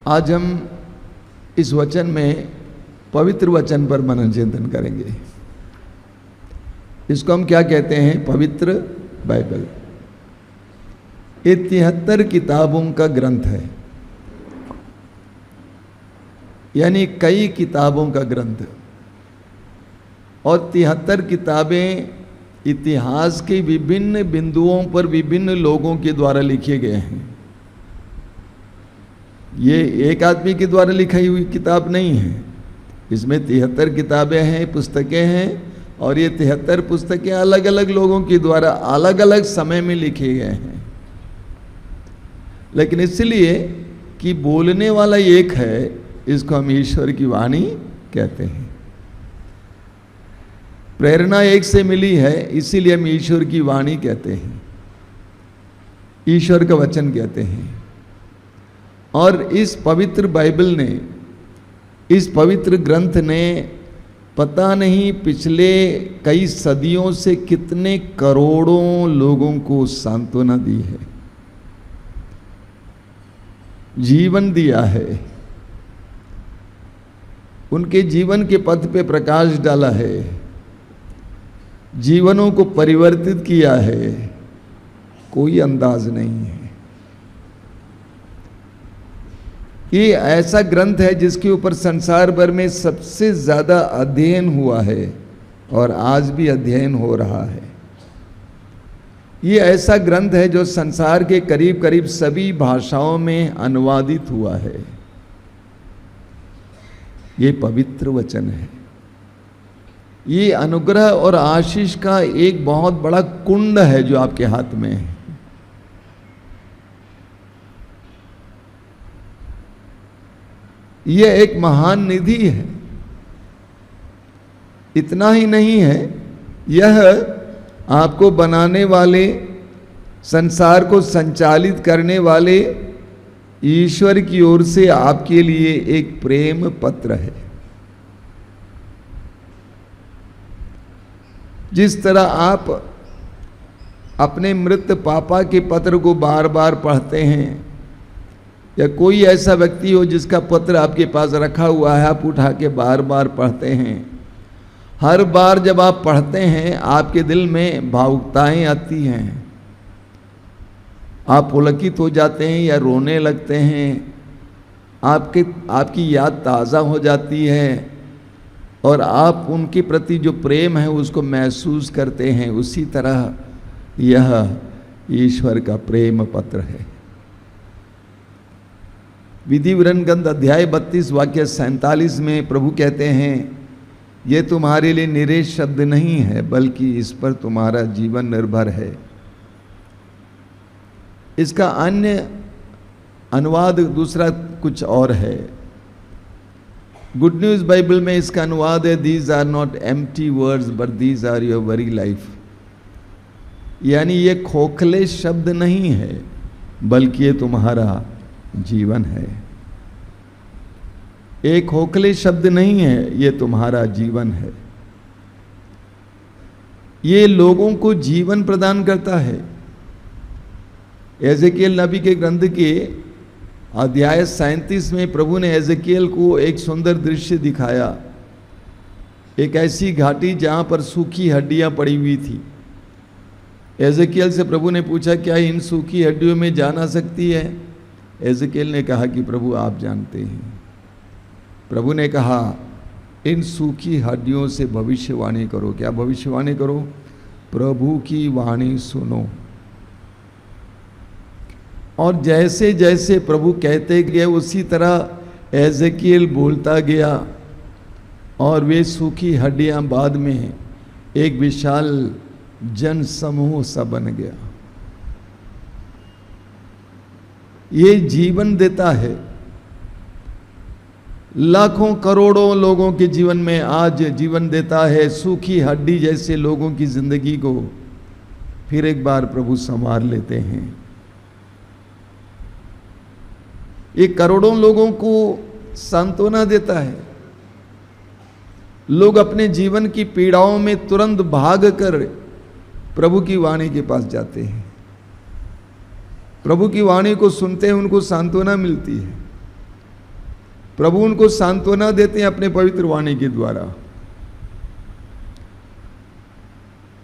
आज हम इस वचन में पवित्र वचन पर मनन चिंतन करेंगे। इसको हम क्या कहते हैं? पवित्र बाइबल। ये 73 किताबों का ग्रंथ है, यानी कई किताबों का ग्रंथ। और 73 किताबें इतिहास के विभिन्न बिंदुओं पर विभिन्न लोगों के द्वारा लिखे गए हैं। ये एक आदमी के द्वारा लिखी हुई किताब नहीं है। इसमें 73 किताबें हैं, पुस्तकें हैं, और ये 73 पुस्तकें अलग अलग लोगों के द्वारा अलग अलग समय में लिखे गए हैं। लेकिन इसलिए कि बोलने वाला एक है, इसको हम ईश्वर की वाणी कहते हैं। प्रेरणा एक से मिली है, इसीलिए हम ईश्वर की वाणी कहते हैं, ईश्वर का वचन कहते हैं। और इस पवित्र बाइबल ने, इस पवित्र ग्रंथ ने पता नहीं पिछले कई सदियों से कितने करोड़ों लोगों को सांत्वना दी है, जीवन दिया है, उनके जीवन के पथ पे प्रकाश डाला है, जीवनों को परिवर्तित किया है। कोई अंदाज नहीं है। ये ऐसा ग्रंथ है जिसके ऊपर संसार भर में सबसे ज्यादा अध्ययन हुआ है और आज भी अध्ययन हो रहा है। ये ऐसा ग्रंथ है जो संसार के करीब करीब सभी भाषाओं में अनुवादित हुआ है। ये पवित्र वचन है। ये अनुग्रह और आशीष का एक बहुत बड़ा कुंड है जो आपके हाथ में है। यह एक महान निधि है। इतना ही नहीं है, यह आपको बनाने वाले, संसार को संचालित करने वाले ईश्वर की ओर से आपके लिए एक प्रेम पत्र है। जिस तरह आप अपने मृत पापा के पत्र को बार बार पढ़ते हैं, या कोई ऐसा व्यक्ति हो जिसका पत्र आपके पास रखा हुआ है, आप उठा के बार बार पढ़ते हैं, हर बार जब आप पढ़ते हैं आपके दिल में भावुकताएं आती हैं, आप पुलकित हो जाते हैं या रोने लगते हैं, आपकी याद ताज़ा हो जाती है और आप उनके प्रति जो प्रेम है उसको महसूस करते हैं। उसी तरह यह ईश्वर का प्रेम पत्र है। विधि विवरण ग्रंथ अध्याय 32 वाक्य 47 में प्रभु कहते हैं, ये तुम्हारे लिए निरे शब्द नहीं है, बल्कि इस पर तुम्हारा जीवन निर्भर है। इसका अन्य अनुवाद दूसरा कुछ और है। गुड न्यूज बाइबल में इसका अनुवाद है, these are not empty words but these are your very life. यानी ये खोखले शब्द नहीं है, बल्कि ये तुम्हारा जीवन है। एक खोखले शब्द नहीं है, ये तुम्हारा जीवन है। ये लोगों को जीवन प्रदान करता है। एजेकियल नबी के ग्रंथ के अध्याय 37 में प्रभु ने एजेकियल को एक सुंदर दृश्य दिखाया। एक ऐसी घाटी जहां पर सूखी हड्डियां पड़ी हुई थी। एजेकियल से प्रभु ने पूछा, क्या इन सूखी हड्डियों में जान आ सकती है? एजेकियल ने कहा कि प्रभु आप जानते हैं। प्रभु ने कहा, इन सूखी हड्डियों से भविष्यवाणी करो। क्या भविष्यवाणी करो? प्रभु की वाणी सुनो। और जैसे जैसे प्रभु कहते गए उसी तरह एजेकियल बोलता गया, और वे सूखी हड्डियां बाद में एक विशाल जन समूह सा बन गया। ये जीवन देता है। लाखों करोड़ों लोगों के जीवन में आज जीवन देता है। सूखी हड्डी जैसे लोगों की जिंदगी को फिर एक बार प्रभु संवार लेते हैं। ये करोड़ों लोगों को सांत्वना देता है। लोग अपने जीवन की पीड़ाओं में तुरंत भाग कर प्रभु की वाणी के पास जाते हैं। प्रभु की वाणी को सुनते हैं, उनको सांत्वना मिलती है। प्रभु उनको सांत्वना देते हैं अपने पवित्र वाणी के द्वारा।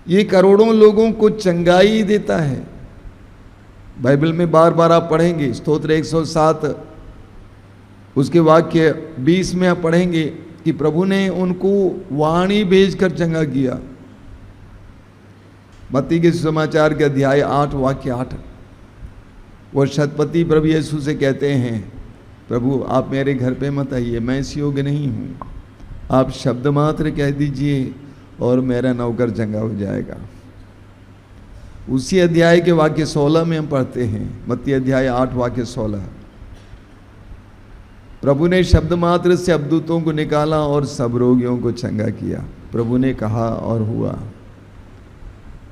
ये करोड़ों लोगों को चंगाई देता है। बाइबल में बार बार आप पढ़ेंगे, स्तोत्र 107 उसके वाक्य 20 में आप पढ़ेंगे कि प्रभु ने उनको वाणी भेजकर चंगा किया। मत्ती के सुसमाचार के अध्याय 8 वाक्य 8, वो शतपति प्रभु यीशु से कहते हैं, प्रभु आप मेरे घर पे मत आइए, मैं इस योग्य नहीं हूँ, आप शब्द मात्र कह दीजिए और मेरा नौकर चंगा हो जाएगा। उसी अध्याय के वाक्य 16 में हम पढ़ते हैं, मत्ती अध्याय 8 वाक्य 16, प्रभु ने शब्द मात्र से अबदूतों को निकाला और सब रोगियों को चंगा किया। प्रभु ने कहा और हुआ।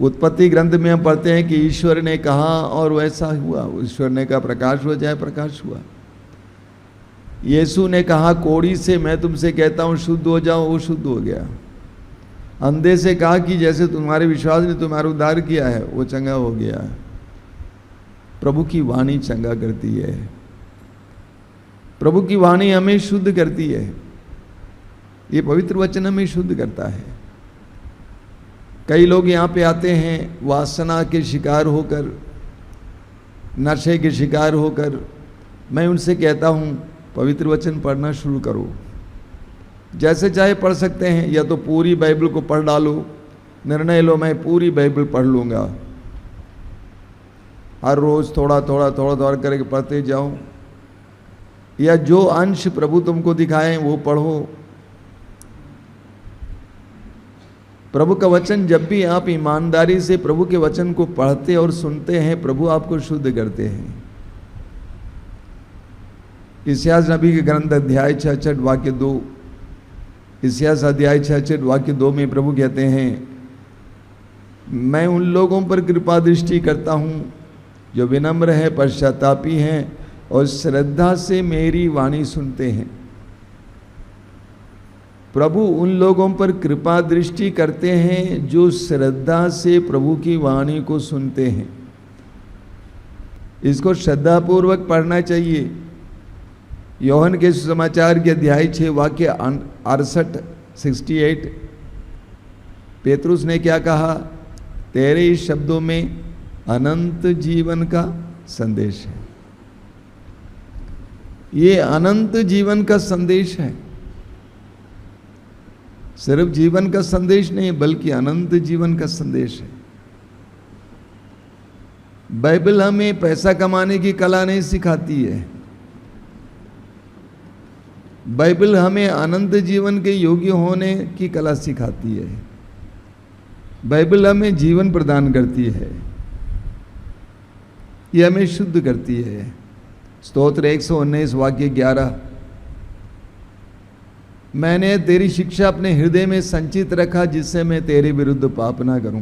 उत्पत्ति ग्रंथ में हम पढ़ते हैं कि ईश्वर ने कहा और वैसा हुआ। ईश्वर ने कहा प्रकाश हो जाए, प्रकाश हुआ। यीशु ने कहा कोढ़ी से मैं तुमसे कहता हूँ शुद्ध हो जाओ, वो शुद्ध हो गया। अंधे से कहा कि जैसे तुम्हारे विश्वास ने तुम्हारा उद्धार किया है, वो चंगा हो गया। प्रभु की वाणी चंगा करती है। प्रभु की वाणी हमें शुद्ध करती है। ये पवित्र वचन हमें शुद्ध करता है। कई लोग यहाँ पे आते हैं वासना के शिकार होकर, नशे के शिकार होकर। मैं उनसे कहता हूँ पवित्र वचन पढ़ना शुरू करो। जैसे चाहे पढ़ सकते हैं, या तो पूरी बाइबल को पढ़ डालो, निर्णय लो मैं पूरी बाइबल पढ़ लूँगा। हर रोज़ थोड़ा थोड़ा थोड़ा थोड़ा करके पढ़ते जाओ, या जो अंश प्रभु तुमको दिखाएं वो पढ़ो। प्रभु का वचन जब भी आप ईमानदारी से प्रभु के वचन को पढ़ते और सुनते हैं, प्रभु आपको शुद्ध करते हैं। इस्यास नबी के ग्रंथ अध्याय 66 वाक्य 2, इस्यास अध्याय 66 वाक्य 2 में प्रभु कहते हैं, मैं उन लोगों पर कृपा दृष्टि करता हूँ जो विनम्र है, पश्चातापी हैं और श्रद्धा से मेरी वाणी सुनते हैं। प्रभु उन लोगों पर कृपा दृष्टि करते हैं जो श्रद्धा से प्रभु की वाणी को सुनते हैं। इसको श्रद्धापूर्वक पढ़ना चाहिए। योहन के सुसमाचार के अध्याय 6 वाक्य 68 पेतरुस ने क्या कहा? तेरे इस शब्दों में अनंत जीवन का संदेश है। ये अनंत जीवन का संदेश है। सिर्फ जीवन का संदेश नहीं, बल्कि अनंत जीवन का संदेश है। बाइबल हमें पैसा कमाने की कला नहीं सिखाती है। बाइबल हमें अनंत जीवन के योग्य होने की कला सिखाती है। बाइबल हमें जीवन प्रदान करती है। यह हमें शुद्ध करती है। स्तोत्र 119 वाक्य 11, मैंने तेरी शिक्षा अपने हृदय में संचित रखा जिससे मैं तेरे विरुद्ध पाप ना करूं।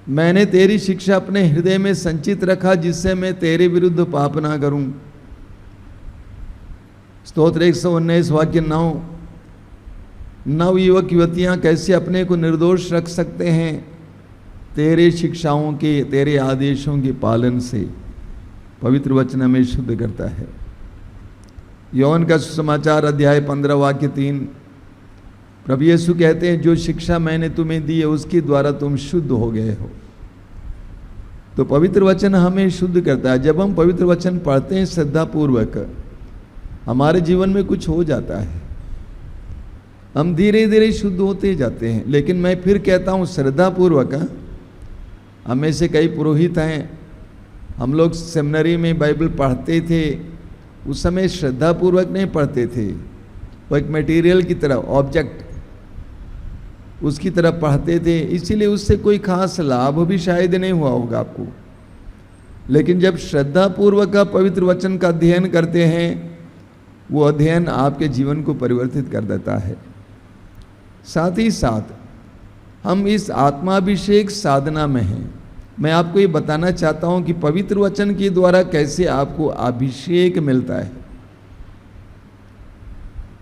मैंने तेरी शिक्षा अपने हृदय में संचित रखा जिससे मैं तेरे विरुद्ध पाप ना करूं। स्तोत्र 119 वाक्य 9, नव युवक युवतियां कैसे अपने को निर्दोष रख सकते हैं तेरे शिक्षाओं के, तेरे आदेशों के पालन से। पवित्र वचन हमें शुद्ध करता है। यौन का सुसमाचार अध्याय 15 वाक्य 3, प्रभु यीशु कहते हैं जो शिक्षा मैंने तुम्हें दी है उसके द्वारा तुम शुद्ध हो गए हो। तो पवित्र वचन हमें शुद्ध करता है। जब हम पवित्र वचन पढ़ते हैं श्रद्धापूर्वक, हमारे जीवन में कुछ हो जाता है। हम धीरे धीरे शुद्ध होते जाते हैं। लेकिन मैं फिर कहता हूँ श्रद्धापूर्वक। हमें से कई पुरोहित हैं, हम लोग सेमिनरी में बाइबल पढ़ते थे, उस समय श्रद्धापूर्वक नहीं पढ़ते थे। वो एक मटेरियल की तरह, ऑब्जेक्ट उसकी तरह पढ़ते थे, इसीलिए उससे कोई खास लाभ भी शायद नहीं हुआ होगा आपको। लेकिन जब श्रद्धापूर्वक का पवित्र वचन का अध्ययन करते हैं, वो अध्ययन आपके जीवन को परिवर्तित कर देता है। साथ ही साथ हम इस आत्माभिषेक साधना में हैं। मैं आपको ये बताना चाहता हूं कि पवित्र वचन के द्वारा कैसे आपको अभिषेक मिलता है।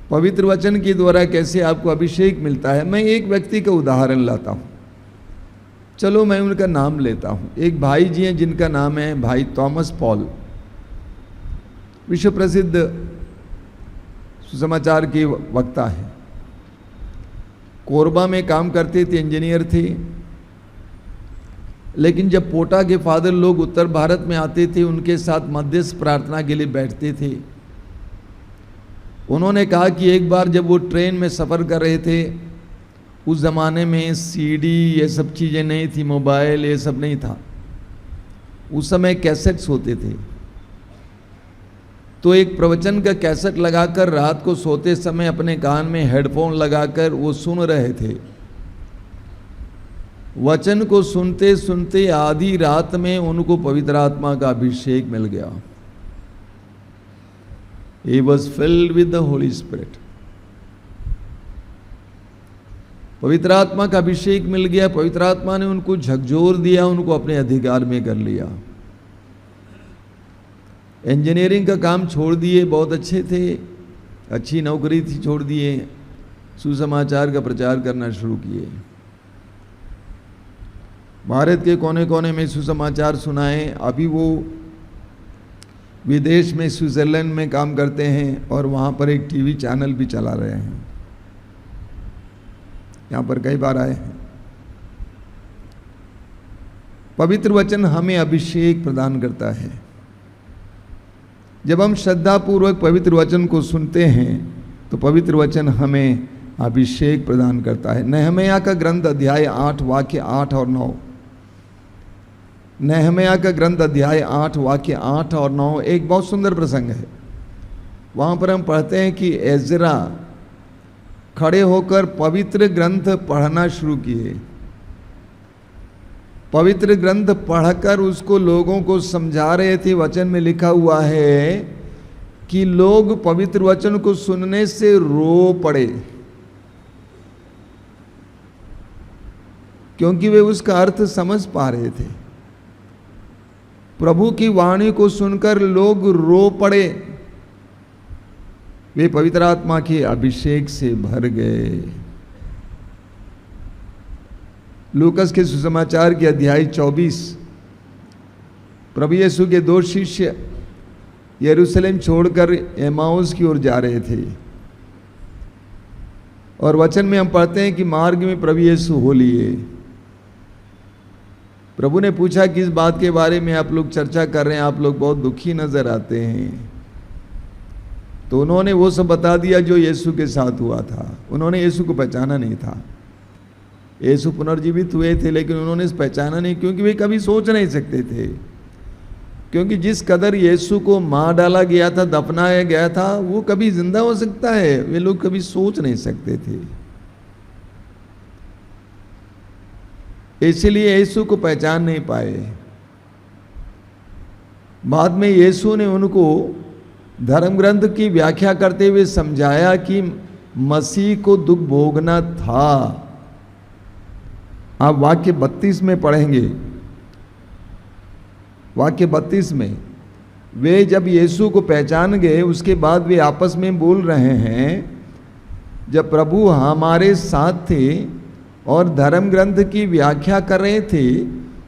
पवित्र वचन के द्वारा कैसे आपको अभिषेक मिलता है। मैं एक व्यक्ति का उदाहरण लाता हूं। चलो मैं उनका नाम लेता हूं। एक भाई जी हैं जिनका नाम है भाई थॉमस पॉल। विश्व प्रसिद्ध सुसमाचार के वक्ता है। कोरबा में काम करते थे, इंजीनियर थे। लेकिन जब पोटा के फादर लोग उत्तर भारत में आते थे, उनके साथ मध्यस्थ प्रार्थना के लिए बैठते थे। उन्होंने कहा कि एक बार जब वो ट्रेन में सफ़र कर रहे थे, उस ज़माने में सीडी ये सब चीज़ें नहीं थी, मोबाइल ये सब नहीं था, उस समय कैसेट्स होते थे। तो एक प्रवचन का कैसेट लगाकर रात को सोते समय अपने कान में हेडफोन लगाकर वो सुन रहे थे। वचन को सुनते सुनते आधी रात में उनको पवित्र आत्मा का अभिषेक मिल गया। He was filled with the Holy Spirit. पवित्र आत्मा का अभिषेक मिल गया। पवित्र आत्मा ने उनको झकझोर दिया, उनको अपने अधिकार में कर लिया। इंजीनियरिंग का काम छोड़ दिए, बहुत अच्छे थे, अच्छी नौकरी थी, छोड़ दिए, सुसमाचार का प्रचार करना शुरू किए। भारत के कोने कोने में सुसमाचार सुनाए। अभी वो विदेश में स्विट्जरलैंड में काम करते हैं और वहाँ पर एक टीवी चैनल भी चला रहे हैं। यहाँ पर कई बार आए हैं। पवित्र वचन हमें अभिषेक प्रदान करता है। जब हम श्रद्धापूर्वक पवित्र वचन को सुनते हैं तो पवित्र वचन हमें अभिषेक प्रदान करता है। नहमयाह का ग्रंथ अध्याय 8 वाक्य 8 और 9। नहमयाह का ग्रंथ अध्याय 8 वाक्य 8 और 9 एक बहुत सुंदर प्रसंग है। वहाँ पर हम पढ़ते हैं कि एजरा खड़े होकर पवित्र ग्रंथ पढ़ना शुरू किए। पवित्र ग्रंथ पढ़कर उसको लोगों को समझा रहे थे। वचन में लिखा हुआ है कि लोग पवित्र वचन को सुनने से रो पड़े, क्योंकि वे उसका अर्थ समझ पा रहे थे। प्रभु की वाणी को सुनकर लोग रो पड़े, वे पवित्र आत्मा के अभिषेक से भर गए। लूकस के सुसमाचार के अध्याय 24, प्रभु यीशु के 2 शिष्य यरूशलेम छोड़कर एमाउस की ओर जा रहे थे और वचन में हम पढ़ते हैं कि मार्ग में प्रभु यीशु हो लिए। प्रभु ने पूछा कि इस बात के बारे में आप लोग चर्चा कर रहे हैं, आप लोग बहुत दुखी नजर आते हैं। तो उन्होंने वो सब बता दिया जो यीशु के साथ हुआ था। उन्होंने यीशु को पहचाना नहीं था। यीशु पुनर्जीवित हुए थे लेकिन उन्होंने इस पहचाना नहीं, क्योंकि वे कभी सोच नहीं सकते थे। क्योंकि जिस कदर यीशु को मार डाला गया था, दफनाया गया था, वो कभी जिंदा हो सकता है, वे लोग कभी सोच नहीं सकते थे। इसलिए यीशु को पहचान नहीं पाए। बाद में यीशु ने उनको धर्म ग्रंथ की व्याख्या करते हुए समझाया कि मसीह को दुख भोगना था। आप वाक्य 32 में पढ़ेंगे। वाक्य 32 में वे जब यीशु को पहचान गए, उसके बाद वे आपस में बोल रहे हैं, जब प्रभु हमारे साथ थे और धर्म ग्रंथ की व्याख्या कर रहे थे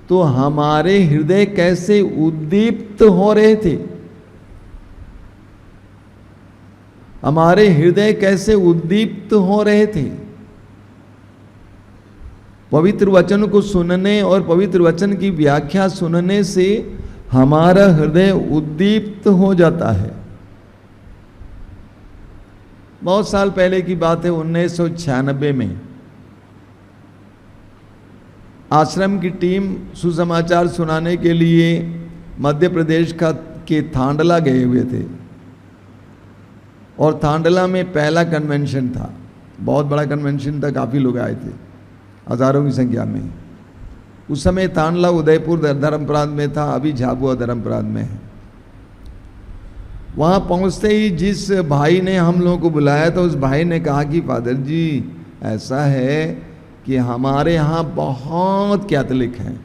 तो हमारे हृदय कैसे उद्दीप्त हो रहे थे। हमारे हृदय कैसे उद्दीप्त हो रहे थे। पवित्र वचन को सुनने और पवित्र वचन की व्याख्या सुनने से हमारा हृदय उद्दीप्त हो जाता है। बहुत साल पहले की बात है, 1996 में आश्रम की टीम सुसमाचार सुनाने के लिए मध्य प्रदेश के थांडला गए हुए थे और थांडला में पहला कन्वेंशन था। बहुत बड़ा कन्वेंशन था, काफ़ी लोग आए थे, हजारों की संख्या में। उस समय थांडला उदयपुर धर्मप्रांत में था, अभी झाबुआ धर्मप्रांत में है। वहाँ पहुँचते ही जिस भाई ने हम लोगों को बुलाया था, उस भाई ने कहा कि फादर जी ऐसा है कि हमारे यहाँ बहुत कैथोलिक हैं,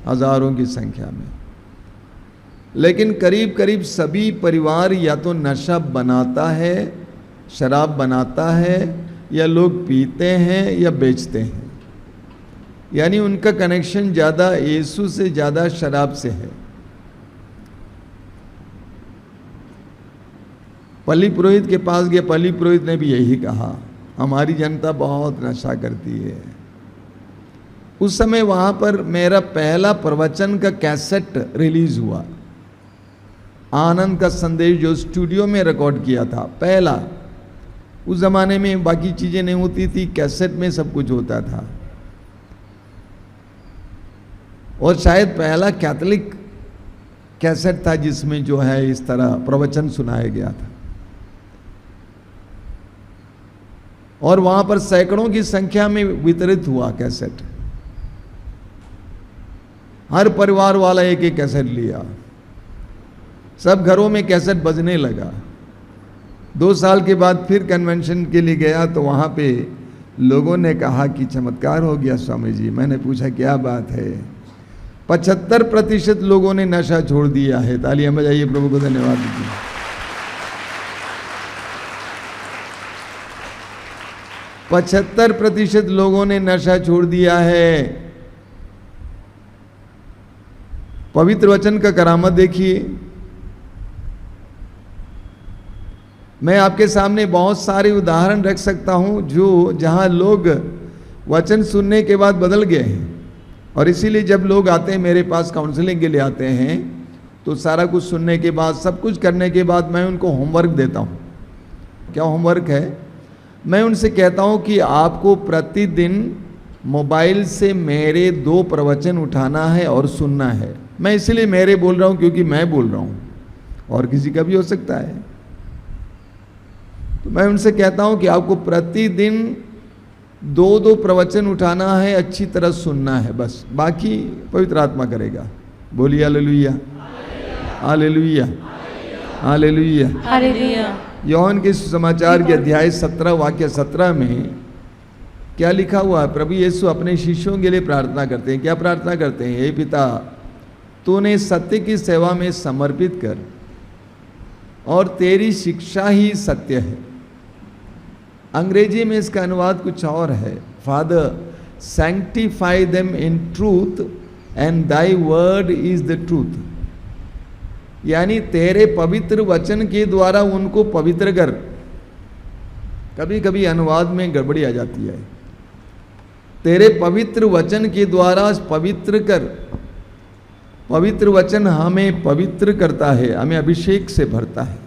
हजारों की संख्या में, लेकिन करीब करीब सभी परिवार या तो नशा बनाता है, शराब बनाता है, या लोग पीते हैं या बेचते हैं। यानी उनका कनेक्शन ज़्यादा यीशु से ज़्यादा शराब से है। पल्ली पुरोहित के पास गया, पल्ली पुरोहित ने भी यही कहा, हमारी जनता बहुत नशा करती है। उस समय वहाँ पर मेरा पहला प्रवचन का कैसेट रिलीज हुआ, आनंद का संदेश, जो स्टूडियो में रिकॉर्ड किया था पहला। उस ज़माने में बाकी चीज़ें नहीं होती थी, कैसेट में सब कुछ होता था। और शायद पहला कैथोलिक कैसेट था जिसमें जो है इस तरह प्रवचन सुनाया गया था। और वहाँ पर सैकड़ों की संख्या में वितरित हुआ कैसेट। हर परिवार वाला एक एक कैसेट लिया, सब घरों में कैसेट बजने लगा। 2 साल के बाद फिर कन्वेंशन के लिए गया तो वहाँ पे लोगों ने कहा कि चमत्कार हो गया स्वामी जी। मैंने पूछा क्या बात है? 75% लोगों ने नशा छोड़ दिया है। तालियां बजाइए, प्रभु को धन्यवाद दीजिए। 75% लोगों ने नशा छोड़ दिया है। पवित्र वचन का करामत देखिए। मैं आपके सामने बहुत सारे उदाहरण रख सकता हूं जो जहां लोग वचन सुनने के बाद बदल गए हैं। और इसीलिए जब लोग आते हैं मेरे पास काउंसलिंग के लिए आते हैं तो सारा कुछ सुनने के बाद, सब कुछ करने के बाद मैं उनको होमवर्क देता हूं। क्या होमवर्क है? मैं उनसे कहता हूं कि आपको प्रतिदिन मोबाइल से मेरे 2 प्रवचन उठाना है और सुनना है। मैं इसलिए मेरे बोल रहा हूं क्योंकि मैं बोल रहा हूं और किसी का भी हो सकता है। तो मैं उनसे कहता हूं कि आपको प्रतिदिन 2 प्रवचन उठाना है, अच्छी तरह सुनना है, बस बाकी पवित्र आत्मा करेगा। बोलिए हालेलुया, हालेलुया, हालेलुया, हालेलुया। यूहन्ना के समाचार के अध्याय 17 वाक्य 17 में क्या लिखा हुआ है? प्रभु यीशु अपने शिष्यों के लिए प्रार्थना करते हैं। क्या प्रार्थना करते हैं? हे पिता, तूने सत्य की सेवा में समर्पित कर और तेरी शिक्षा ही सत्य है। अंग्रेजी में इसका अनुवाद कुछ और है। Father, sanctify them in truth and thy word is the truth. यानी तेरे पवित्र वचन के द्वारा उनको पवित्र कर। कभी कभी अनुवाद में गड़बड़ी आ जाती है। तेरे पवित्र वचन के द्वारा पवित्र कर। पवित्र वचन हमें पवित्र करता है, हमें अभिषेक से भरता है।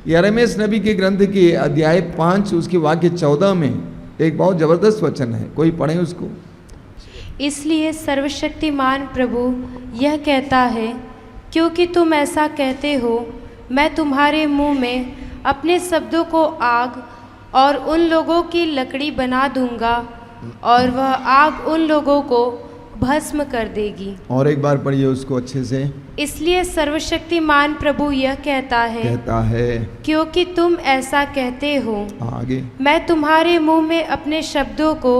यिर्मयाह नबी के ग्रंथ के अध्याय 5 उसके वाक्य 14 में एक बहुत जबरदस्त वचन है, कोई पढ़े उसको। इसलिए सर्वशक्तिमान प्रभु यह कहता है, क्योंकि तुम ऐसा कहते हो, मैं तुम्हारे मुंह में अपने शब्दों को आग और उन लोगों की लकड़ी बना दूंगा और वह आग उन लोगों को भस्म कर देगी। और एक बार पढ़िए उसको अच्छे से। इसलिए सर्वशक्तिमान प्रभु यह कहता है क्योंकि तुम ऐसा कहते हो, आगे, मैं तुम्हारे मुंह में अपने शब्दों को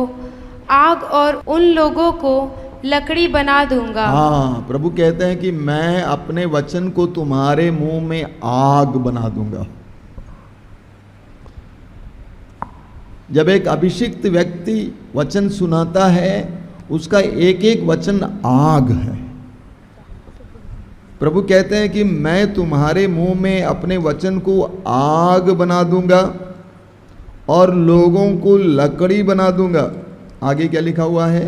आग और उन लोगों को लकड़ी बना दूंगा। हाँ, प्रभु कहते हैं कि मैं अपने वचन को तुम्हारे मुंह में आग बना दूंगा। जब एक अभिषिक्त व्यक्ति वचन सुनाता है, उसका एक एक वचन आग है। प्रभु कहते हैं कि मैं तुम्हारे मुंह में अपने वचन को आग बना दूंगा और लोगों को लकड़ी बना दूंगा। आगे क्या लिखा हुआ है?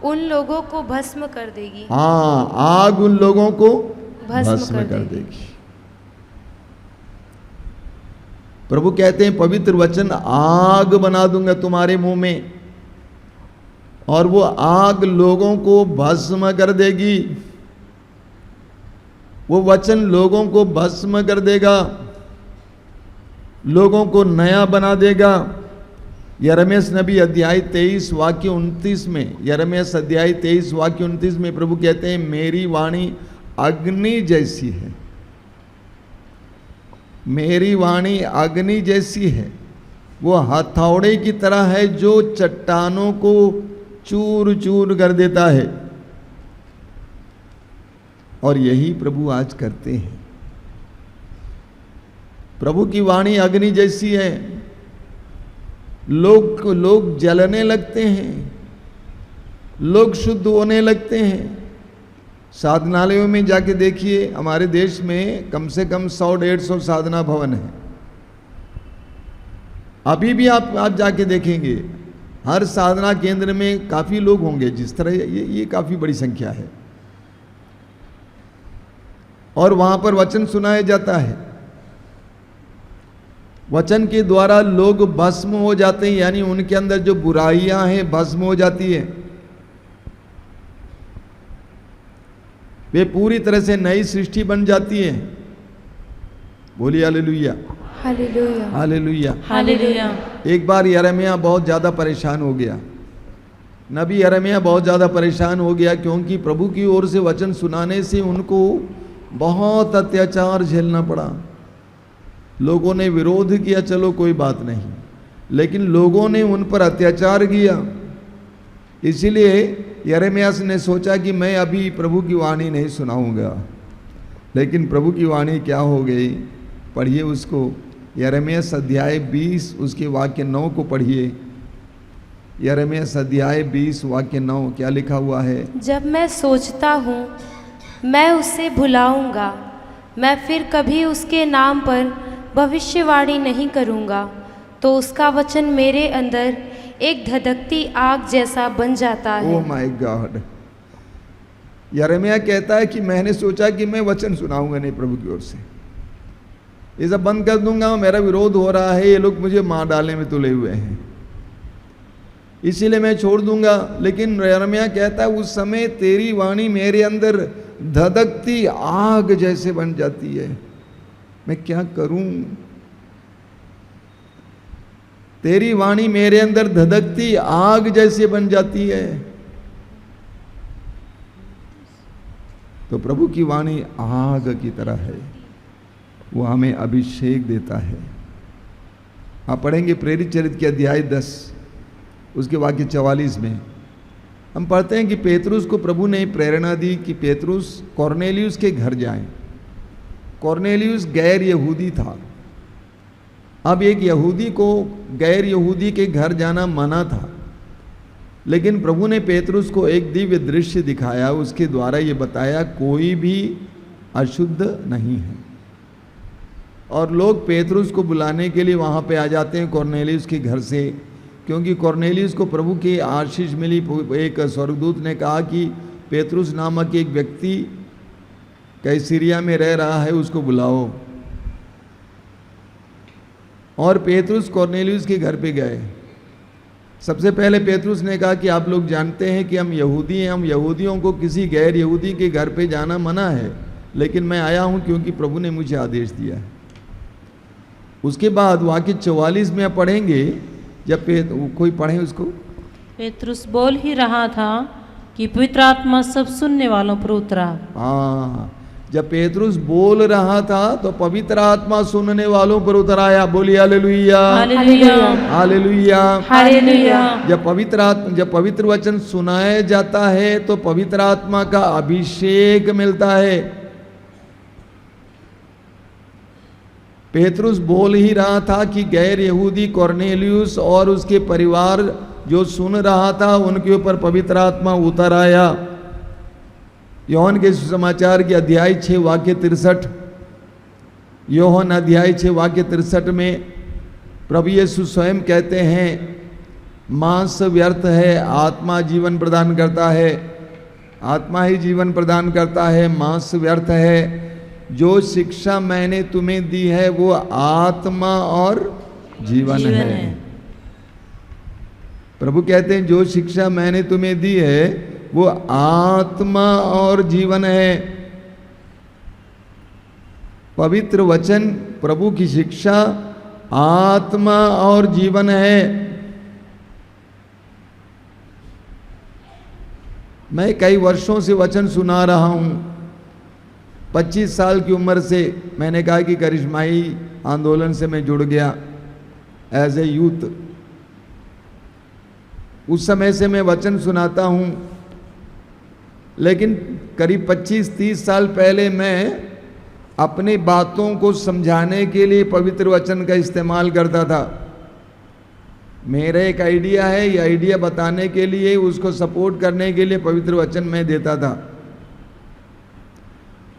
उन लोगों को भस्म कर देगी। हाँ, आग उन लोगों को भस्म कर देगी। प्रभु कहते हैं पवित्र वचन आग बना दूंगा तुम्हारे मुंह में और वो आग लोगों को भस्म कर देगी। वो वचन लोगों को भस्म कर देगा, लोगों को नया बना देगा। यिर्मयाह नबी अध्याय 23 वाक्य 29 में, यिर्मयाह अध्याय 23 वाक्य 29 में प्रभु कहते हैं, मेरी वाणी अग्नि जैसी है। मेरी वाणी अग्नि जैसी है, वो हथौड़े की तरह है जो चट्टानों को चूर चूर कर देता है। और यही प्रभु आज करते हैं। प्रभु की वाणी अग्नि जैसी है। लोग जलने लगते हैं, लोग शुद्ध होने लगते हैं, साधनालयों में जाके देखिए, हमारे देश में कम से कम 100-150 साधना भवन है। अभी भी आप जाके देखेंगे, हर साधना केंद्र में काफ़ी लोग होंगे। जिस तरह ये काफ़ी बड़ी संख्या है, और वहाँ पर वचन सुनाया जाता है। वचन के द्वारा लोग भस्म हो जाते हैं, यानी उनके अंदर जो बुराइयां हैं भस्म हो जाती है। वे पूरी तरह से नई सृष्टि बन जाती है। बोलिए हालेलुया, हालेलुया, हालेलुया, हालेलुया। एक बार यिर्मयाह बहुत ज़्यादा परेशान हो गया। नबी यिर्मयाह बहुत ज़्यादा परेशान हो गया, क्योंकि प्रभु की ओर से वचन सुनाने से उनको बहुत अत्याचार झेलना पड़ा। लोगों ने विरोध किया, चलो कोई बात नहीं, लेकिन लोगों ने उन पर अत्याचार किया। इसीलिए यिर्मयाह ने सोचा कि मैं अभी प्रभु की वाणी नहीं सुनाऊंगा। लेकिन प्रभु की वाणी क्या हो गई, पढ़िए उसको। यिर्मयाह अध्याय 20 उसके वाक्य 9 को पढ़िए। यिर्मयाह अध्याय 20 वाक्य 9 क्या लिखा हुआ है? जब मैं सोचता हूँ मैं उसे भुलाऊंगा, मैं फिर कभी उसके नाम पर भविष्यवाणी नहीं करूंगा, तो उसका वचन मेरे अंदर एक धधकती आग जैसा बन जाता है। Oh my God. यिर्मयाह कहता है कि मैंने सोचा कि मैं वचन सुनाऊंगा नहीं प्रभु की ओर से, ये सब बंद कर दूंगा, मेरा विरोध हो रहा है, ये लोग मुझे मार डालने में तुले हुए हैं, इसीलिए मैं छोड़ दूंगा। लेकिन यिर्मयाह कहता है उस समय तेरी वाणी मेरे अंदर धधकती आग जैसे बन जाती है, मैं क्या करूं? तेरी वाणी मेरे अंदर धधकती आग जैसे बन जाती है। तो प्रभु की वाणी आग की तरह है, वो हमें अभिषेक देता है। आप पढ़ेंगे प्रेरित चरित्र के अध्याय 10 उसके वाक्य 44 में हम पढ़ते हैं कि पेतरुस को प्रभु ने प्रेरणा दी कि पेतरुस कॉर्नेलियुस के घर जाएं। कॉर्नेलियुस गैर यहूदी था। अब एक यहूदी को गैर यहूदी के घर जाना मना था, लेकिन प्रभु ने पेतरुस को एक दिव्य दृश्य दिखाया, उसके द्वारा ये बताया कोई भी अशुद्ध नहीं है। और लोग पेतरुस को बुलाने के लिए वहाँ पे आ जाते हैं कॉर्नेलियुस के घर से, क्योंकि कॉर्नेलियुस को प्रभु की आशीष मिली। एक स्वर्गदूत ने कहा कि पेतरुस नामक एक व्यक्ति कैसरिया में रह रहा है, उसको बुलाओ। और पेतरुस कॉर्नेलियुस के घर पे गए। सबसे पहले पेतरुस ने कहा कि आप लोग जानते हैं कि हम यहूदी हैं, हम यहूदियों को किसी गैर यहूदी के घर पे जाना मना है, लेकिन मैं आया हूं क्योंकि प्रभु ने मुझे आदेश दिया है। उसके बाद वाक्य 44 में आप पढ़ेंगे, जब कोई पढ़े उसको। पेतरुस बोल ही रहा था कि पवित्र आत्मा सब सुनने वालों पर उतरा। हाँ, जब पेतरुस बोल रहा था तो पवित्र आत्मा सुनने वालों पर उतर आया। बोलिए हालेलुया, हालेलुया, हालेलुया, हालेलुया। जब पवित्र वचन सुनाया जाता है तो पवित्र आत्मा का अभिषेक मिलता है। पेतरुस बोल ही रहा था कि गैर यहूदी कॉर्नेलियुस और उसके परिवार जो सुन रहा था उनके ऊपर पवित्र आत्मा उतर आया। योहन के सुसमाचार के अध्याय 6 वाक्य 63, योहन अध्याय 6 वाक्य 63 में प्रभु यीशु स्वयं कहते हैं मांस व्यर्थ है, आत्मा जीवन प्रदान करता है। आत्मा ही जीवन प्रदान करता है, मांस व्यर्थ है। जो शिक्षा मैंने तुम्हें दी है वो आत्मा और जीवन है। प्रभु कहते हैं जो शिक्षा मैंने तुम्हें दी है वो आत्मा और जीवन है। पवित्र वचन प्रभु की शिक्षा आत्मा और जीवन है। मैं कई वर्षों से वचन सुना रहा हूं। 25 साल की उम्र से मैंने कहा कि करिश्माई आंदोलन से मैं जुड़ गया एज ए यूथ। उस समय से मैं वचन सुनाता हूं, लेकिन करीब 25-30 साल पहले मैं अपनी बातों को समझाने के लिए पवित्र वचन का इस्तेमाल करता था। मेरा एक आइडिया है, ये आइडिया बताने के लिए, उसको सपोर्ट करने के लिए पवित्र वचन मैं देता था।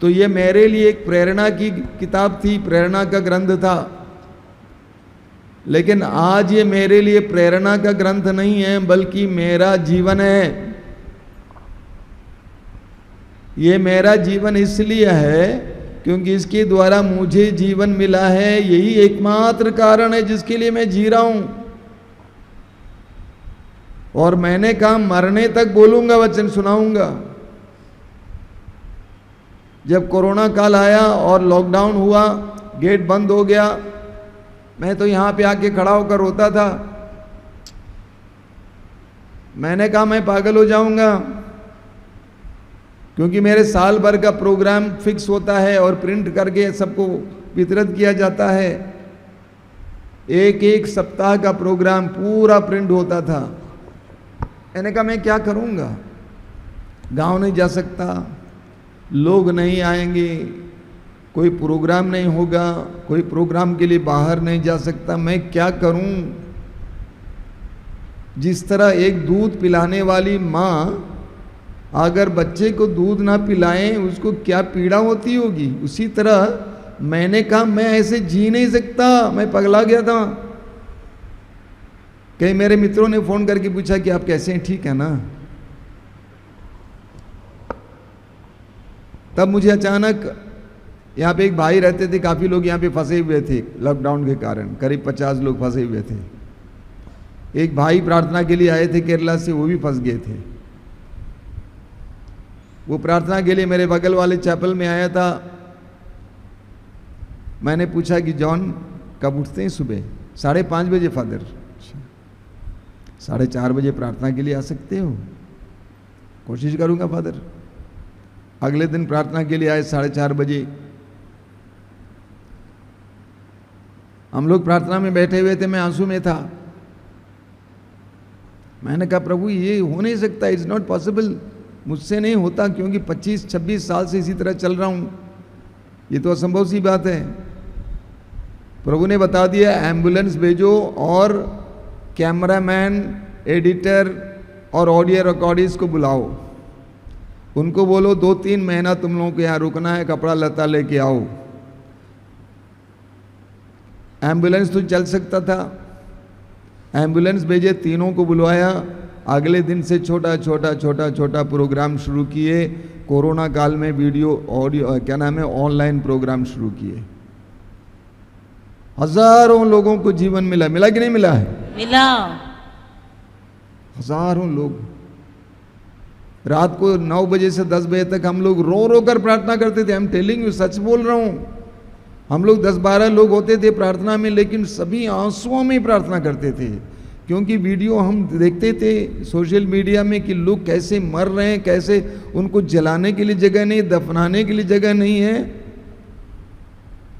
तो ये मेरे लिए एक प्रेरणा की किताब थी, प्रेरणा का ग्रंथ था। लेकिन आज ये मेरे लिए प्रेरणा का ग्रंथ नहीं है, बल्कि मेरा जीवन है। ये मेरा जीवन इसलिए है क्योंकि इसके द्वारा मुझे जीवन मिला है। यही एकमात्र कारण है जिसके लिए मैं जी रहा हूं। और मैंने कहा मरने तक बोलूंगा, वचन सुनाऊंगा। जब कोरोना काल आया और लॉकडाउन हुआ, गेट बंद हो गया, मैं तो यहां पे आके खड़ा होकर रोता था। मैंने कहा मैं पागल हो जाऊंगा, क्योंकि मेरे साल भर का प्रोग्राम फिक्स होता है और प्रिंट करके सबको वितरित किया जाता है। एक एक सप्ताह का प्रोग्राम पूरा प्रिंट होता था। मैंने कहा मैं क्या करूंगा, गांव नहीं जा सकता, लोग नहीं आएंगे, कोई प्रोग्राम नहीं होगा, कोई प्रोग्राम के लिए बाहर नहीं जा सकता, मैं क्या करूं। जिस तरह एक दूध पिलाने वाली माँ अगर बच्चे को दूध ना पिलाएं उसको क्या पीड़ा होती होगी, उसी तरह मैंने कहा मैं ऐसे जी नहीं सकता, मैं पगला गया था। कई मेरे मित्रों ने फोन करके पूछा कि आप कैसे हैं, ठीक है ना। तब मुझे अचानक, यहाँ पे एक भाई रहते थे, काफी लोग यहाँ पे फंसे हुए थे लॉकडाउन के कारण, करीब 50 लोग फंसे हुए थे। एक भाई प्रार्थना के लिए आए थे केरला से, वो भी फंस गए थे। वो प्रार्थना के लिए मेरे बगल वाले चैपल में आया था। मैंने पूछा कि जॉन कब उठते हैं सुबह? 5:30 बजे फादर। 4:30 बजे प्रार्थना के लिए आ सकते हो? कोशिश करूंगा फादर। अगले दिन प्रार्थना के लिए आए 4:30 बजे। हम लोग प्रार्थना में बैठे हुए थे, मैं आंसू में था। मैंने कहा प्रभु ये हो नहीं सकता, इट्स नॉट पॉसिबल, मुझसे नहीं होता, क्योंकि 25-26 साल से इसी तरह चल रहा हूं, ये तो असंभव सी बात है। प्रभु ने बता दिया एम्बुलेंस भेजो और कैमरामैन, एडिटर और ऑडियो रिकॉर्डिस्ट को बुलाओ, उनको बोलो 2-3 महीना तुम लोगों को यहाँ रुकना है, कपड़ा लता लेके आओ। एम्बुलेंस तो चल सकता था, एम्बुलेंस भेजे, तीनों को बुलवाया। अगले दिन से छोटा प्रोग्राम शुरू किए। कोरोना काल में वीडियो ऑडियो क्या नाम है, ऑनलाइन प्रोग्राम शुरू किए। हजारों लोगों को जीवन मिला। मिला कि नहीं मिला है? मिला। हजारों लोग। रात को 9 बजे से 10 बजे तक हम लोग रो रो कर प्रार्थना करते थे। आई एम टेलिंग यू, सच बोल रहा हूं। हम लोग 10-12 लोग होते थे प्रार्थना में, लेकिन सभी आंसुओं में प्रार्थना करते थे, क्योंकि वीडियो हम देखते थे सोशल मीडिया में कि लोग कैसे मर रहे हैं, कैसे उनको जलाने के लिए जगह नहीं, दफनाने के लिए जगह नहीं है।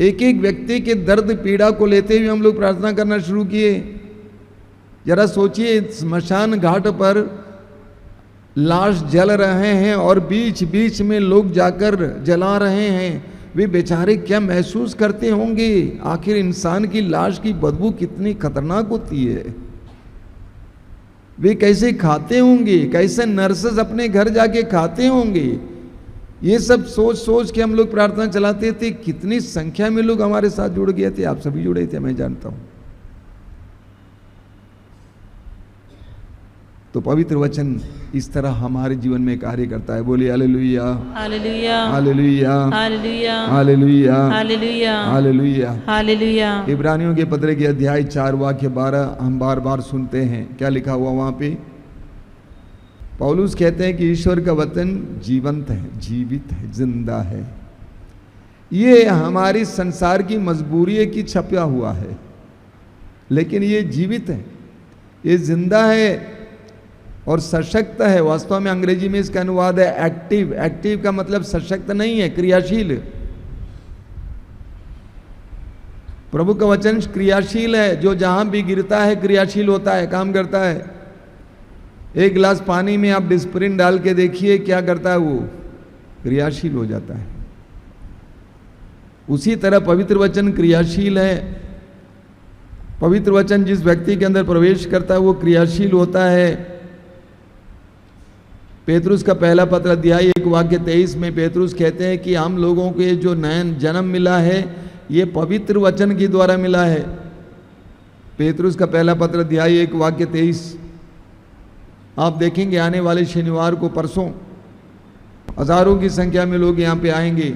एक एक व्यक्ति के दर्द पीड़ा को लेते हुए हम लोग प्रार्थना करना शुरू किए। जरा सोचिए, स्मशान घाट पर लाश जल रहे हैं और बीच बीच में लोग जाकर जला रहे हैं, वे बेचारे क्या महसूस करते होंगे। आखिर इंसान की लाश की बदबू कितनी खतरनाक होती है, वे कैसे खाते होंगे, कैसे नर्सेस अपने घर जाके खाते होंगे। ये सब सोच सोच के हम लोग प्रार्थना चलाते थे। कितनी संख्या में लोग हमारे साथ जुड़ गए थे, आप सभी जुड़े थे, मैं जानता हूं। तो पवित्र वचन इस तरह हमारे जीवन में कार्य करता है। बोलिए hallelujah, hallelujah, hallelujah, hallelujah, hallelujah, hallelujah, hallelujah, hallelujah. इब्रानियों के पत्र के अध्याय 4 वाक्य 12 हम बार बार सुनते हैं। क्या लिखा हुआ वहां पे? पौलुस कहते हैं कि ईश्वर का वचन जीवंत है, जीवित है, जिंदा है। ये हमारी संसार की मजबूरी है कि छपा हुआ है, लेकिन ये जीवित है, ये जिंदा है और सशक्त है। वास्तव में अंग्रेजी में इसका अनुवाद है एक्टिव। एक्टिव का मतलब सशक्त नहीं है, क्रियाशील। प्रभु का वचन क्रियाशील है, जो जहां भी गिरता है क्रियाशील होता है, काम करता है। एक गिलास पानी में आप डिस्प्रिन डाल के देखिए, क्या करता है वो? क्रियाशील हो जाता है। उसी तरह पवित्र वचन क्रियाशील है। पवित्र वचन जिस व्यक्ति के अंदर प्रवेश करता है वो क्रियाशील होता है। पेतरुस का पहला पत्र अध्याय 1:23 में पेतरुस कहते हैं कि हम लोगों को ये जो नया जन्म मिला है ये पवित्र वचन के द्वारा मिला है। पेतरुस का पहला पत्र अध्याय 1:23 आप देखेंगे आने वाले शनिवार को, परसों हजारों की संख्या में लोग यहाँ पे आएंगे,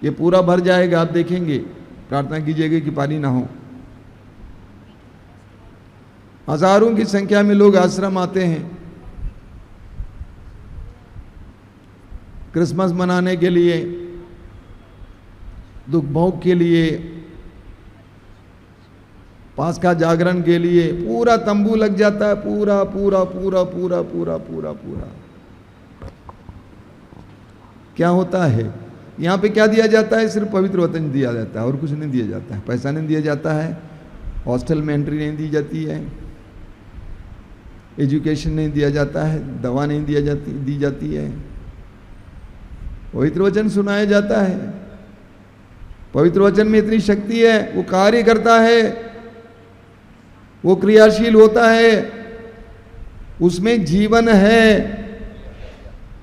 ये पूरा भर जाएगा, आप देखेंगे। प्रार्थना कीजिएगा कि पानी ना हो। हजारों की संख्या में लोग आश्रम आते हैं क्रिसमस मनाने के लिए, दुख भोग के लिए, पास्का जागरण के लिए। पूरा तंबू लग जाता है, पूरा पूरा पूरा पूरा पूरा पूरा पूरा। क्या होता है यहाँ पे? क्या दिया जाता है? सिर्फ पवित्र वचन दिया जाता है और कुछ नहीं दिया जाता है। पैसा नहीं दिया जाता है, हॉस्टल में एंट्री नहीं दी जाती है, एजुकेशन नहीं दिया जाता है, दवा नहीं दी जाती है। पवित्र वचन सुनाया जाता है। पवित्र वचन में इतनी शक्ति है, वो कार्य करता है, वो क्रियाशील होता है, उसमें जीवन है।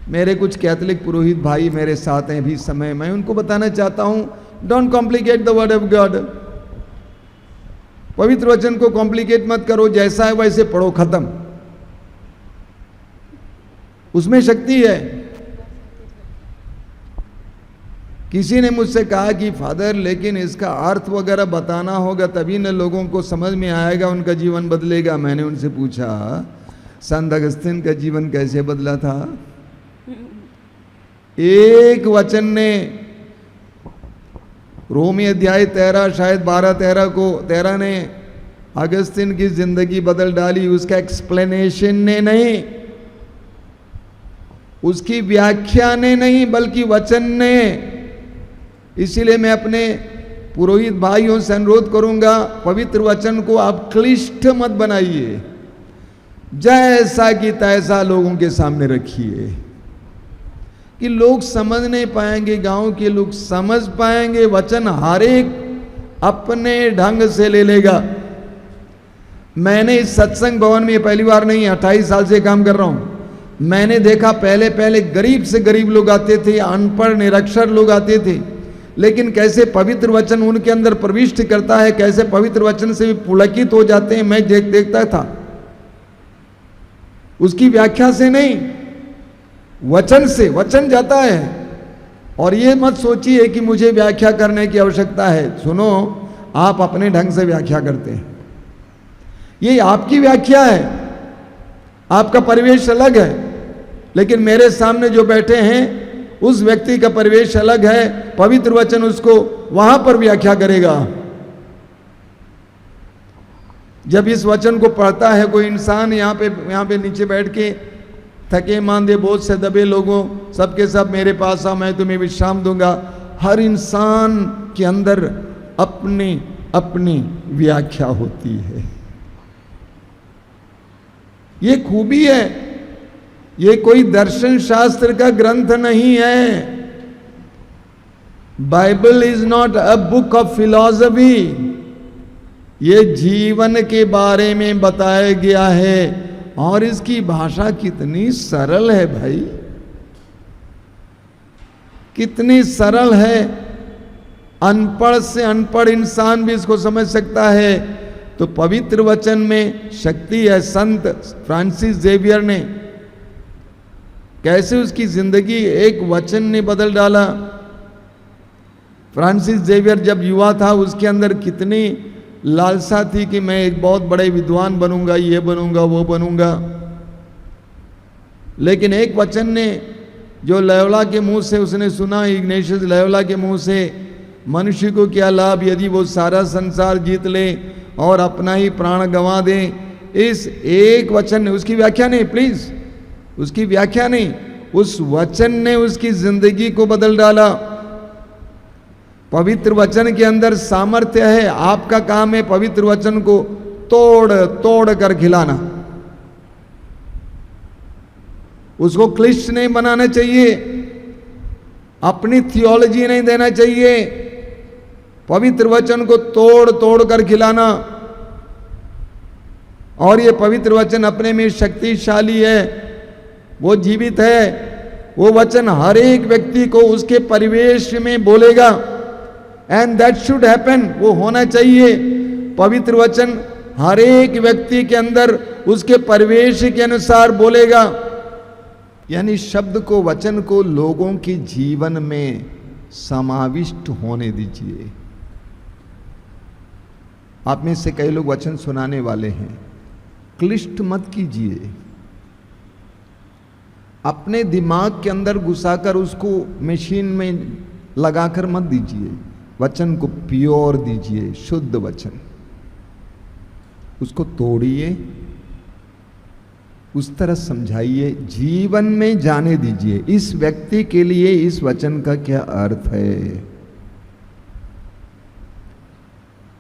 मेरे कुछ कैथोलिक पुरोहित भाई मेरे साथ हैं भी समय, मैं उनको बताना चाहता हूं, don't complicate the word of God. पवित्र वचन को कॉम्प्लिकेट मत करो, जैसा है वैसे पढ़ो, खत्म। उसमें शक्ति है। किसी ने मुझसे कहा कि फादर लेकिन इसका अर्थ वगैरह बताना होगा तभी न लोगों को समझ में आएगा, उनका जीवन बदलेगा। मैंने उनसे पूछा संत अगस्तिन का जीवन कैसे बदला था? एक वचन ने, रोमी अध्याय 13 शायद 12-13 ने अगस्तिन की जिंदगी बदल डाली। उसका एक्सप्लेनेशन ने नहीं, उसकी व्याख्या ने नहीं, बल्कि वचन ने। इसीलिए मैं अपने पुरोहित भाइयों से अनुरोध करूंगा, पवित्र वचन को आप क्लिष्ट मत बनाइए, जैसा कि तैसा लोगों के सामने रखिए कि लोग समझ नहीं पाएंगे, गांव के लोग समझ पाएंगे। वचन हर एक अपने ढंग से ले लेगा। मैंने इस सत्संग भवन में पहली बार नहीं, 28 साल से काम कर रहा हूं। मैंने देखा पहले पहले गरीब से गरीब लोग आते थे, अनपढ़ निरक्षर लोग आते थे, लेकिन कैसे पवित्र वचन उनके अंदर प्रविष्ट करता है, कैसे पवित्र वचन से भी पुलकित हो जाते हैं। मैं देखता था, उसकी व्याख्या से नहीं, वचन से। वचन जाता है। और ये मत सोचिए कि मुझे व्याख्या करने की आवश्यकता है। सुनो, आप अपने ढंग से व्याख्या करते हैं, ये आपकी व्याख्या है, आपका परिवेश अलग है। लेकिन मेरे सामने जो बैठे हैं उस व्यक्ति का परिवेश अलग है, पवित्र वचन उसको वहां पर व्याख्या करेगा। जब इस वचन को पढ़ता है कोई इंसान, यहाँ पे नीचे बैठ के थके मांदे बोझ से दबे लोगों, सबके सब मेरे पास आओ, मैं तुम्हें विश्राम दूंगा। हर इंसान के अंदर अपनी अपनी व्याख्या होती है। ये खूबी है, ये कोई दर्शन शास्त्र का ग्रंथ नहीं है। Bible is not a book of philosophy. ये जीवन के बारे में बताया गया है। और इसकी भाषा कितनी सरल है भाई, कितनी सरल है। अनपढ़ से अनपढ़ इंसान भी इसको समझ सकता है। तो पवित्र वचन में शक्ति है। संत फ्रांसिस जेवियर ने कैसे उसकी जिंदगी एक वचन ने बदल डाला। फ्रांसिस जेवियर जब युवा था, उसके अंदर कितनी लालसा थी कि मैं एक बहुत बड़े विद्वान बनूंगा, ये बनूंगा, वो बनूंगा। लेकिन एक वचन ने जो लोयोला के मुंह से उसने सुना, इग्नेशियस लोयोला के मुंह से, मनुष्य को क्या लाभ यदि वो सारा संसार जीत ले और अपना ही प्राण गंवा दे। इस एक वचन ने, उसकी व्याख्या नहीं, प्लीज उसकी व्याख्या नहीं, उस वचन ने उसकी जिंदगी को बदल डाला। पवित्र वचन के अंदर सामर्थ्य है। आपका काम है पवित्र वचन को तोड़ तोड़ कर खिलाना। उसको क्लिष्ट नहीं बनाना चाहिए, अपनी थियोलॉजी नहीं देना चाहिए। पवित्र वचन को तोड़ तोड़ कर खिलाना। और ये पवित्र वचन अपने में शक्तिशाली है। वो जीवित है। वो वचन हर एक व्यक्ति को उसके परिवेश में बोलेगा, एंड दैट शुड हैपन, वो होना चाहिए। पवित्र वचन हर एक व्यक्ति के अंदर उसके परिवेश के अनुसार बोलेगा। यानी शब्द को, वचन को लोगों के जीवन में समाविष्ट होने दीजिए। आप में से कई लोग वचन सुनाने वाले हैं, क्लिष्ट मत कीजिए। अपने दिमाग के अंदर घुसाकर उसको मशीन में लगाकर मत दीजिए। वचन को प्योर दीजिए, शुद्ध वचन। उसको तोड़िए, उस तरह समझाइए, जीवन में जाने दीजिए इस व्यक्ति के लिए इस वचन का क्या अर्थ है,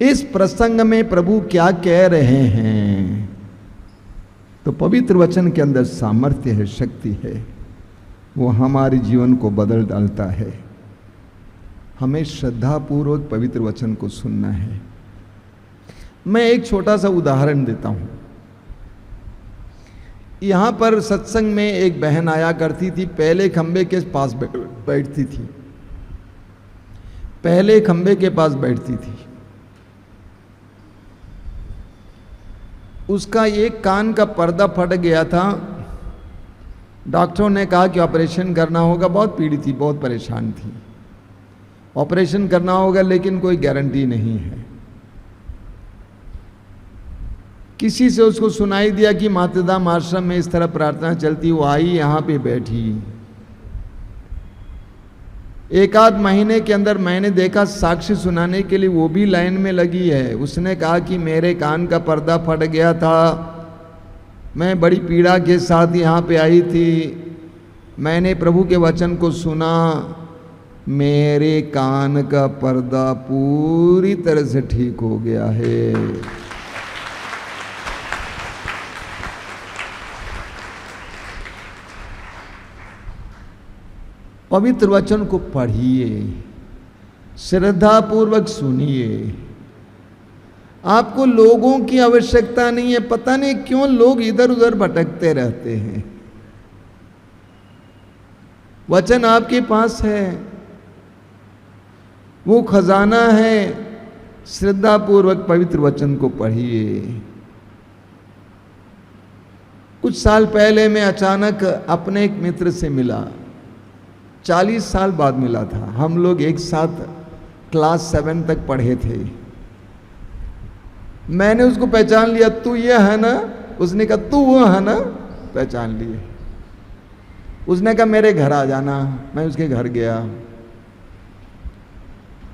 इस प्रसंग में प्रभु क्या कह रहे हैं। तो पवित्र वचन के अंदर सामर्थ्य है, शक्ति है, वो हमारे जीवन को बदल डालता है। हमें श्रद्धापूर्वक पवित्र वचन को सुनना है। मैं एक छोटा सा उदाहरण देता हूं। यहां पर सत्संग में एक बहन आया करती थी, पहले खंबे के पास बैठती थी, पहले खंबे के पास बैठती थी। उसका एक कान का पर्दा फट गया था। डॉक्टरों ने कहा कि ऑपरेशन करना होगा। बहुत पीड़ित थी, बहुत परेशान थी, ऑपरेशन करना होगा, लेकिन कोई गारंटी नहीं है। किसी से उसको सुनाई दिया कि मातृधाम आश्रम में इस तरह प्रार्थना चलती। वो आई, यहां पे बैठी। एक आध महीने के अंदर मैंने देखा साक्ष्य सुनाने के लिए वो भी लाइन में लगी है। उसने कहा कि मेरे कान का पर्दा फट गया था, मैं बड़ी पीड़ा के साथ यहाँ पे आई थी, मैंने प्रभु के वचन को सुना, मेरे कान का पर्दा पूरी तरह से ठीक हो गया है। पवित्र वचन को पढ़िए, श्रद्धापूर्वक सुनिए। आपको लोगों की आवश्यकता नहीं है। पता नहीं क्यों लोग इधर उधर भटकते रहते हैं। वचन आपके पास है, वो खजाना है। श्रद्धापूर्वक पवित्र वचन को पढ़िए। कुछ साल पहले मैं अचानक अपने एक मित्र से मिला। 40 साल बाद मिला था। हम लोग एक साथ क्लास 7 तक पढ़े थे। मैंने उसको पहचान लिया, तू ये है ना? उसने कहा तू वो है ना? पहचान लिए। उसने कहा मेरे घर आ जाना। मैं उसके घर गया।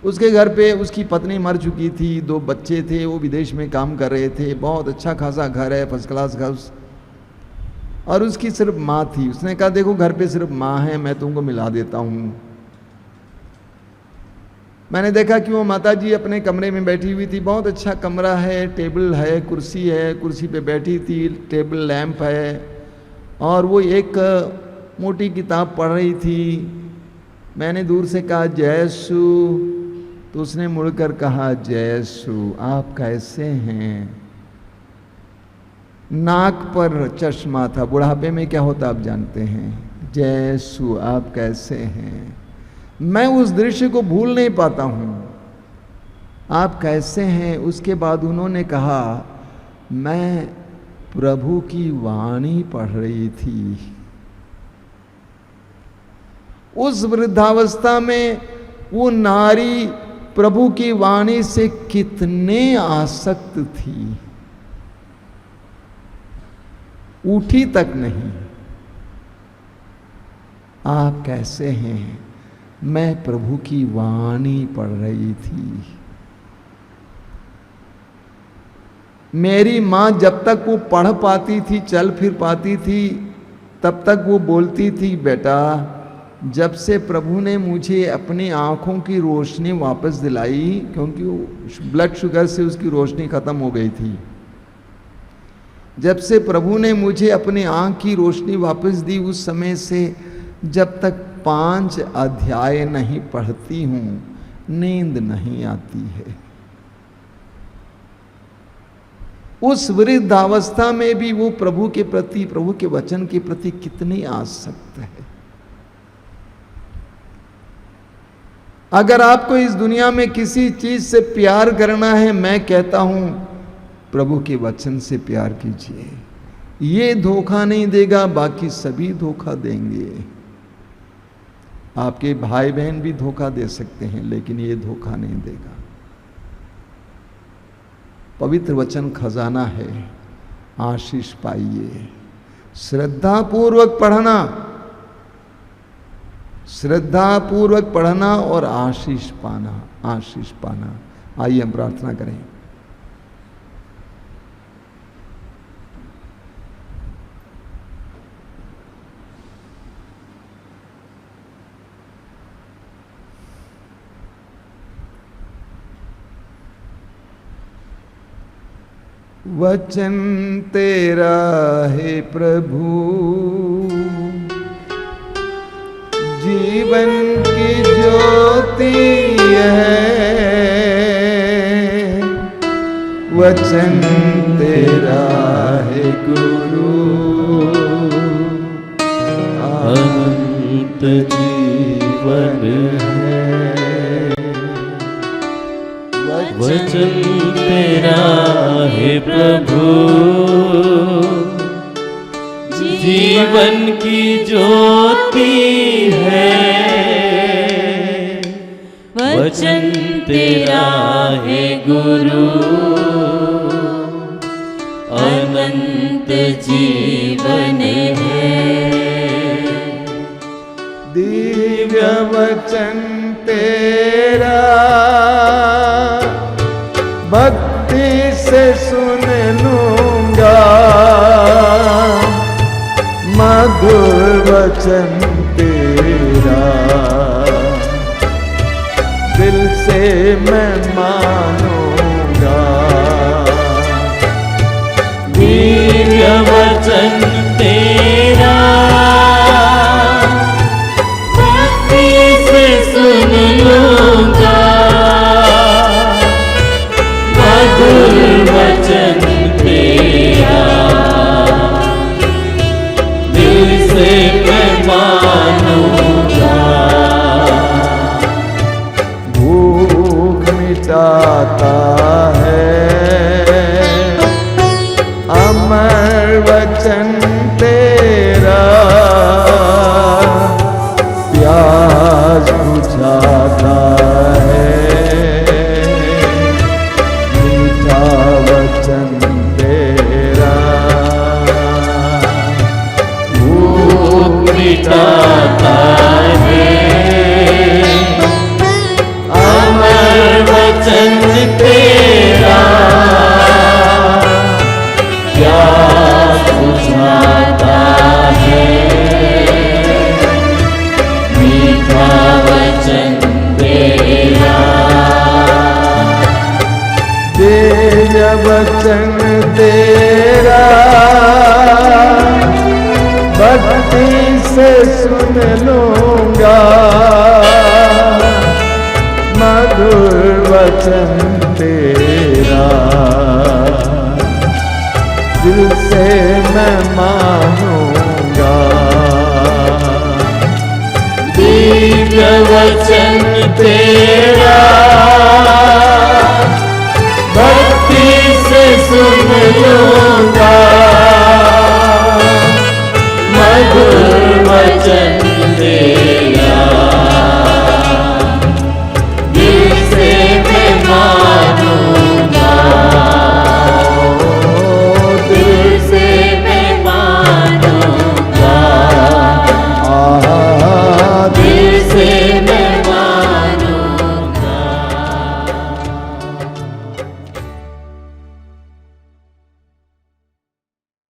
उसके घर पे उसकी पत्नी मर चुकी थी, 2 बच्चे थे, वो विदेश में काम कर रहे थे। बहुत अच्छा खासा घर है, फर्स्ट क्लास घर, और उसकी सिर्फ माँ थी। उसने कहा देखो घर पे सिर्फ माँ है, मैं तुमको मिला देता हूँ। मैंने देखा कि वो माताजी अपने कमरे में बैठी हुई थी। बहुत अच्छा कमरा है, टेबल है, कुर्सी है, कुर्सी पे बैठी थी, टेबल लैंप है, और वो एक मोटी किताब पढ़ रही थी। मैंने दूर से कहा जयसु, तो उसने मुड़कर कहा जयसु आप कैसे हैं? नाक पर चश्मा था। बुढ़ापे में क्या होता आप जानते हैं। जयसु आप कैसे हैं? मैं उस दृश्य को भूल नहीं पाता हूं। आप कैसे हैं? उसके बाद उन्होंने कहा मैं प्रभु की वाणी पढ़ रही थी। उस वृद्धावस्था में वो नारी प्रभु की वाणी से कितने आसक्त थी, उठी तक नहीं। आप कैसे हैं? मैं प्रभु की वाणी पढ़ रही थी। मेरी माँ जब तक वो पढ़ पाती थी, चल फिर पाती थी, तब तक वो बोलती थी बेटा जब से प्रभु ने मुझे अपनी आँखों की रोशनी वापस दिलाई, क्योंकि ब्लड शुगर से उसकी रोशनी खत्म हो गई थी, जब से प्रभु ने मुझे अपनी आँख की रोशनी वापस दी, उस समय से जब तक 5 अध्याय नहीं पढ़ती हूँ नींद नहीं आती है। उस वृद्धावस्था में भी वो प्रभु के प्रति, प्रभु के वचन के प्रति कितनी आसक्त है। अगर आपको इस दुनिया में किसी चीज से प्यार करना है, मैं कहता हूं प्रभु के वचन से प्यार कीजिए। ये धोखा नहीं देगा, बाकी सभी धोखा देंगे। आपके भाई बहन भी धोखा दे सकते हैं, लेकिन ये धोखा नहीं देगा। पवित्र वचन खजाना है, आशीष पाइए। श्रद्धा पूर्वक पढ़ना, श्रद्धा पूर्वक पढ़ना और आशीष पाना, आशीष पाना। आइए हम प्रार्थना करें। वचन तेरा है प्रभु, जीवन की ज्योति है। वचन तेरा है गुरु, अनंत जीवन है। वचन तेरा है प्रभु, जीवन की ज्योति है। वचन तेरा है गुरु, अनंत जीवन है। दिव्य वचन तेरा भक्ति से सुन लूंगा, मधुर वचन तेरा दिल से मैं मानूंगा। दिव्य वचन तेरा भक्ति से सुन लूंगा, मधुर वचन तेरा दिल से मैं मानूंगा। भूख मिटाता है अमर वचन तेरा, प्यास बुझाता है वचन तेरा। भूख मिटाता है अमर वचन तेरा, प्यास बुझाता है मीठा वचन तेरा। दिव्य वचन तेरा भक्ति से सुन लूंगा, मधुर वचन तेरा दिल से मैं मानूंगा। दिव्य वचन तेरा भक्ति से सुन लो,